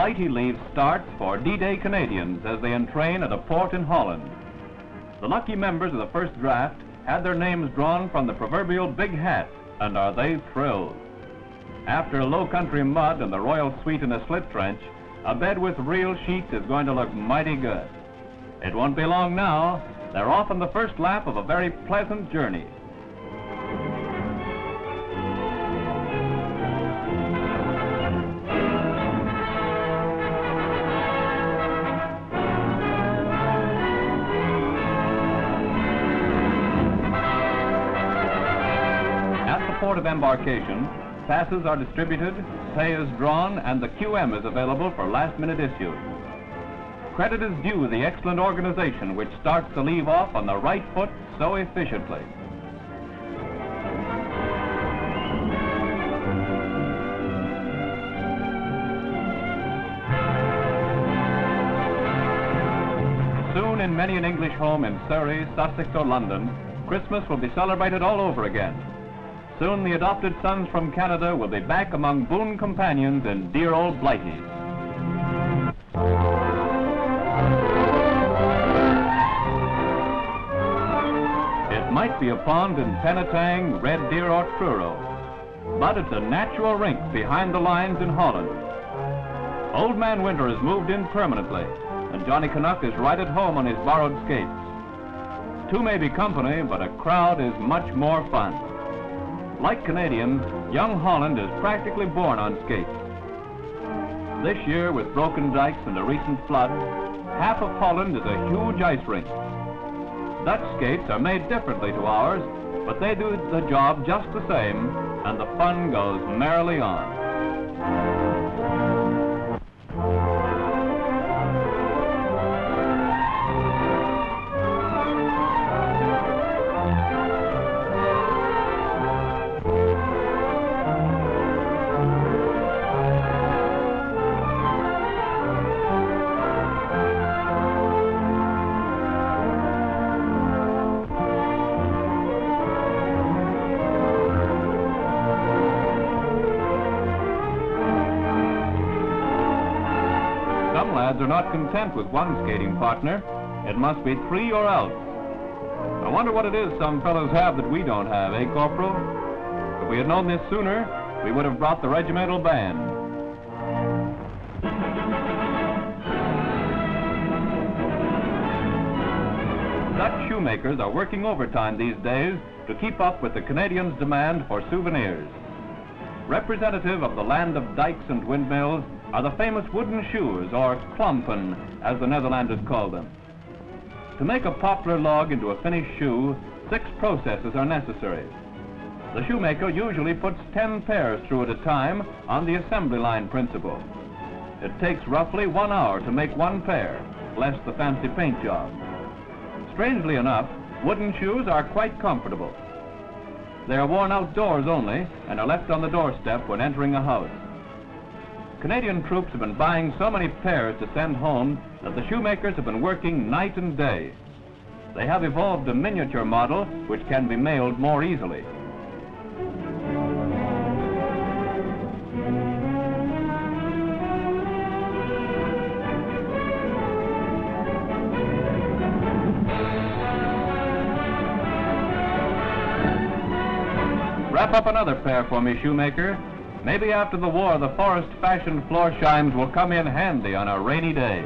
Blighty Leave starts for D-Day Canadians as they entrain at a port in Holland. The lucky members of the first draft had their names drawn from the proverbial big hat, and are they thrilled. After low country mud and the royal suite in a slit trench, a bed with real sheets is going to look mighty good. It won't be long now. They're off on the first lap of a very pleasant journey. Port of embarkation, passes are distributed, pay is drawn, and the QM is available for last-minute issue. Credit is due the excellent organization which starts the leave off on the right foot so efficiently. Soon in many an English home in Surrey, Sussex, or London, Christmas will be celebrated all over again. Soon the adopted sons from Canada will be back among boon companions in dear old Blighty. It might be a pond in Penetang, Red Deer, or Truro, but it's a natural rink behind the lines in Holland. Old Man Winter has moved in permanently, and Johnny Canuck is right at home on his borrowed skates. Two may be company, but a crowd is much more fun. Like Canadians, young Holland is practically born on skates. This year, with broken dikes and a recent flood, half of Holland is a huge ice rink. Dutch skates are made differently to ours, but they do the job just the same, and the fun goes merrily on. Lads are not content with one skating partner. It must be three or else. I wonder what it is some fellows have that we don't have, eh, Corporal? If we had known this sooner, we would have brought the regimental band. Dutch shoemakers are working overtime these days to keep up with the Canadians' demand for souvenirs. Representative of the land of dikes and windmills are the famous wooden shoes, or klompen, as the Netherlanders call them. To make a poplar log into a finished shoe, 6 processes are necessary. The shoemaker usually puts 10 pairs through at a time on the assembly line principle. It takes roughly 1 hour to make 1 pair, less the fancy paint job. Strangely enough, wooden shoes are quite comfortable. They are worn outdoors only and are left on the doorstep when entering a house. Canadian troops have been buying so many pairs to send home that the shoemakers have been working night and day. They have evolved a miniature model which can be mailed more easily. Wrap up another pair for me, shoemaker. Maybe after the war, the forest fashion floor shines will come in handy on a rainy day.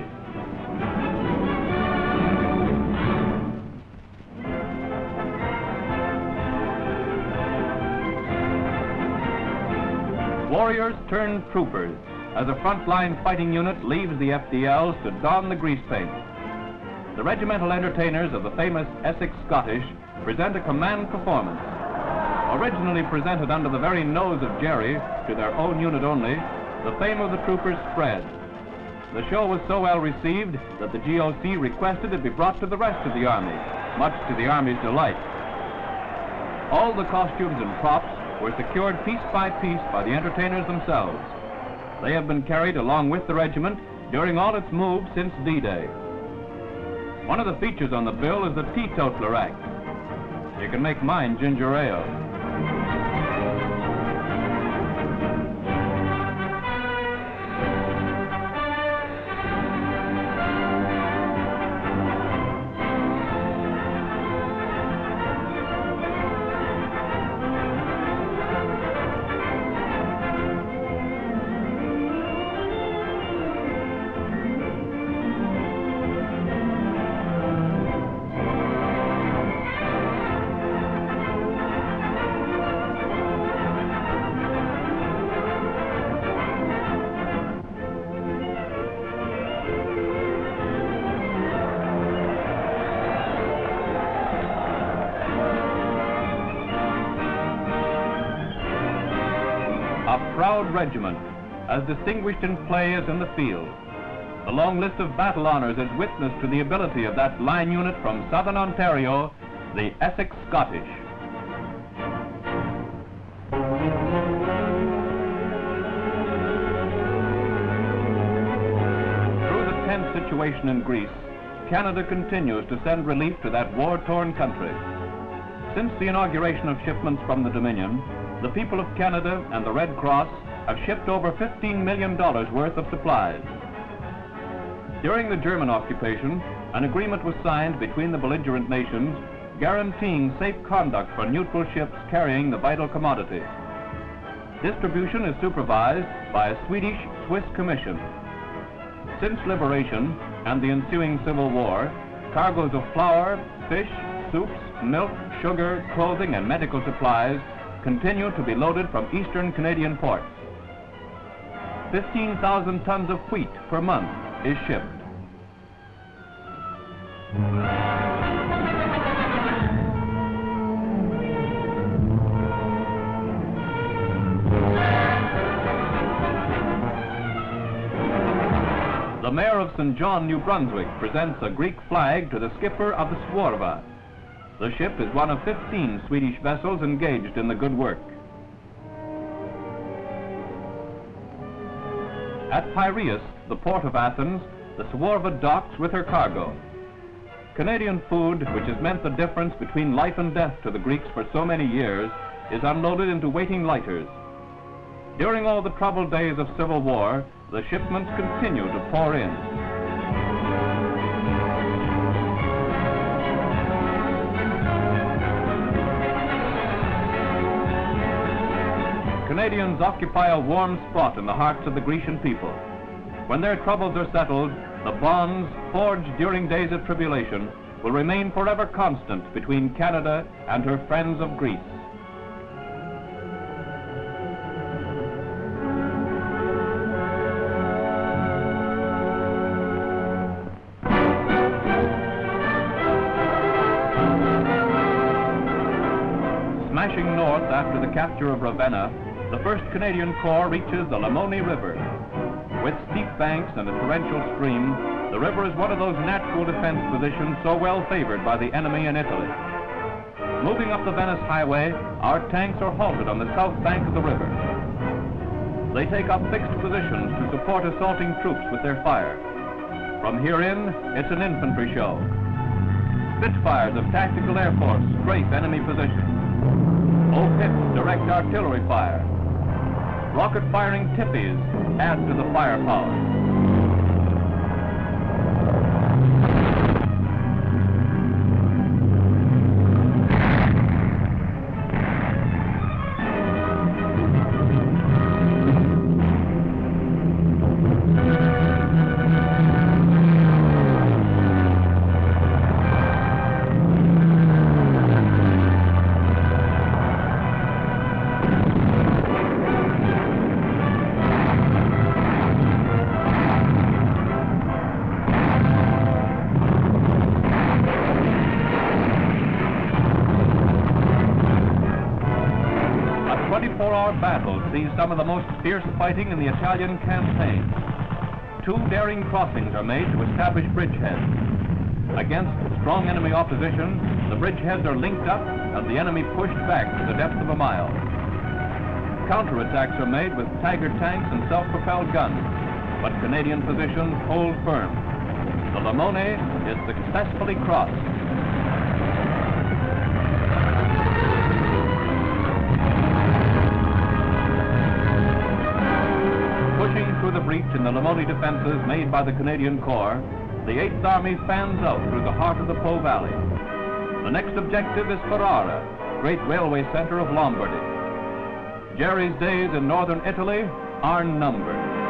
Warriors turn troopers as a frontline fighting unit leaves the FDLs to don the grease paint. The regimental entertainers of the famous Essex Scottish present a command performance. Originally presented under the very nose of Jerry, to their own unit only, the fame of the troopers spread. The show was so well received that the GOC requested it be brought to the rest of the Army, much to the Army's delight. All the costumes and props were secured piece by piece by the entertainers themselves. They have been carried along with the regiment during all its moves since D-Day. One of the features on the bill is the teetotaler act. You can make mine ginger ale. a proud regiment, as distinguished in play as in the field. The long list of battle honors is witness to the ability of that line unit from southern Ontario, the Essex Scottish. Through the tense situation in Greece, Canada continues to send relief to that war-torn country. Since the inauguration of shipments from the Dominion, the people of Canada and the Red Cross have shipped over $15 million worth of supplies. During the German occupation, an agreement was signed between the belligerent nations guaranteeing safe conduct for neutral ships carrying the vital commodity. Distribution is supervised by a Swedish-Swiss commission. Since liberation and the ensuing Civil War, cargoes of flour, fish, soups, milk, sugar, clothing, and medical supplies continue to be loaded from eastern Canadian ports. 15,000 tons of wheat per month is shipped. The mayor of St. John, New Brunswick, presents a Greek flag to the skipper of the Sworva. The ship is one of 15 Swedish vessels engaged in the good work. At Piraeus, the port of Athens, the Sworva docks with her cargo. Canadian food, which has meant the difference between life and death to the Greeks for so many years, is unloaded into waiting lighters. During all the troubled days of civil war, the shipments continue to pour in. Canadians occupy a warm spot in the hearts of the Grecian people. When their troubles are settled, the bonds forged during days of tribulation will remain forever constant between Canada and her friends of Greece. Smashing north after the capture of Ravenna, the 1st Canadian Corps reaches the Lamone River. With steep banks and a torrential stream, the river is one of those natural defense positions so well favored by the enemy in Italy. Moving up the Venice highway, our tanks are halted on the south bank of the river. They take up fixed positions to support assaulting troops with their fire. From here in, it's an infantry show. Spitfires of tactical air force strafe enemy positions. O-pips direct artillery fire. Rocket-firing tippies add to the firepower. Battle sees some of the most fierce fighting in the Italian campaign. 2 daring crossings are made to establish bridgeheads. Against strong enemy opposition, the bridgeheads are linked up and the enemy pushed back to the depth of a mile. Counterattacks are made with Tiger tanks and self-propelled guns, but Canadian positions hold firm. The Lamone is successfully crossed. Through the breach in the Lamone defenses made by the Canadian Corps, the 8th Army fans out through the heart of the Po Valley. The next objective is Ferrara, great railway center of Lombardy. Jerry's days in northern Italy are numbered.